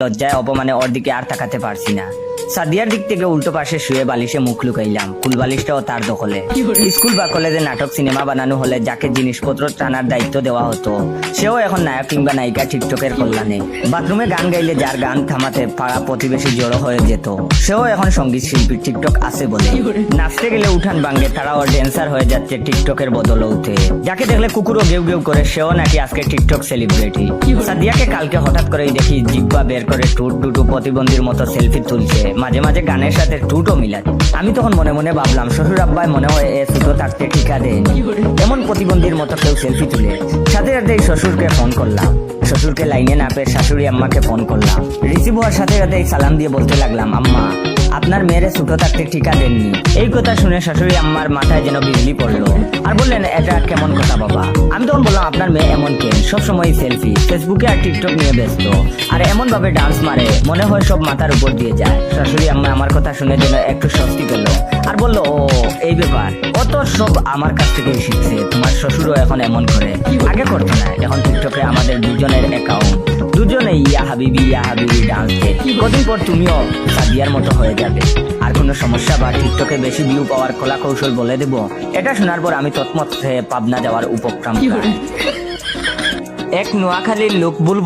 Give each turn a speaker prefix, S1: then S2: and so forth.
S1: লজ্জায় অপমানে ওর দিকে আর তাকাতে পারছি না। সাদিয়ার দিক থেকে উল্টো পাশে শুয়ে বালিশে মুখ লুকাইলাম। কুল বালিশটাও তার দখলে। স্কুল বা কলেজে নাটক সিনেমা বানানো হলে যাকে জিনিসপত্র টানার দায়িত্ব দেওয়া হতো সেও এখন নায়ক কিংবা নায়িকা টিকটকের কল্যাণে। বাথরুমে গান গাইলে যার গান থামাতে পাড়া প্রতিবেশী জড়ো হয়ে যেত সেও এখন সঙ্গীত শিল্পী টিকটক আছে বলে। নাচতে গেলে উঠান ভাঙ্গে, তারাও ড্যান্সার হয়ে যাচ্ছে টিকটকের বদলতে। যাকে দেখলে কুকুরও গেউ গেউ করে সেও নাকি আজকে টিকটক সেলিব্রিটি। সাদিয়াকে কালকে হঠাৎ করেই দেখি জিহ্বা বের করে টুট টুটু প্রতিবন্ধীর মতো সেলফি তুলছে, মাঝে মাঝে গানের সাথে টুটও মিলাচ্ছে। আমি তখন মনে মনে ভাবলাম শ্বশুর আব্বাই মনে হয় এ ছোট থাকতে টিকা দেয়নি, এমন প্রতিবন্ধীর মতো কেউ সেলফি তুলে। সাথে সাথে শ্বশুরকে ফোন করলাম, শ্বশুরকে লাইনে না পেয়ে শাশুড়ি আম্মাকে ফোন করলাম। রিসিভ হওয়ার সাথে সাথে সালাম দিয়ে বলতে লাগলাম, আম্মা আপনার মেয়েরে ছোট থাকতে টিকা দেননি। এই কথা শুনে শাশুড়ি আম্মার মাথায় যেন বিজলি পড়লো আর বললেন, এটা কেমন কথা বাবা? আমি তখন বললাম, আপনার মেয়ে এমন কেন, সবসময় সেলফি, ফেসবুকে আর টিকটক নিয়ে ব্যস্ত, আর এমন ভাবে ডান্স মারে মনে হয় সব মাথার উপর দিয়ে যায়। শাশুড়ি আম্মা আমার কথা শুনে যেন একটু স্বস্তি পেল আর বললো, ও এই ব্যাপার, ও তো সব আমার কাছ থেকেই শিখছে। তোমার শ্বশুরও এখন এমন করে, আগে করতো না, এখন টিকটকে আমাদের দুজনের অ্যাকাউন্ট, দুজনে ইয়া হাবিবি ডান্স দেয়। কদিন পর তুমিও সাদিয়ার মতো হয়ে যাবে। আর কোনো সমস্যা বা টিকটকে বেশি ভিউ পাওয়ার কলা কৌশল বলে দেব? এটা শোনার পর আমি তৎমত হয়ে পাবনা যাওয়ার উপক্রম। এক নোয়াখালীর লোক বলবো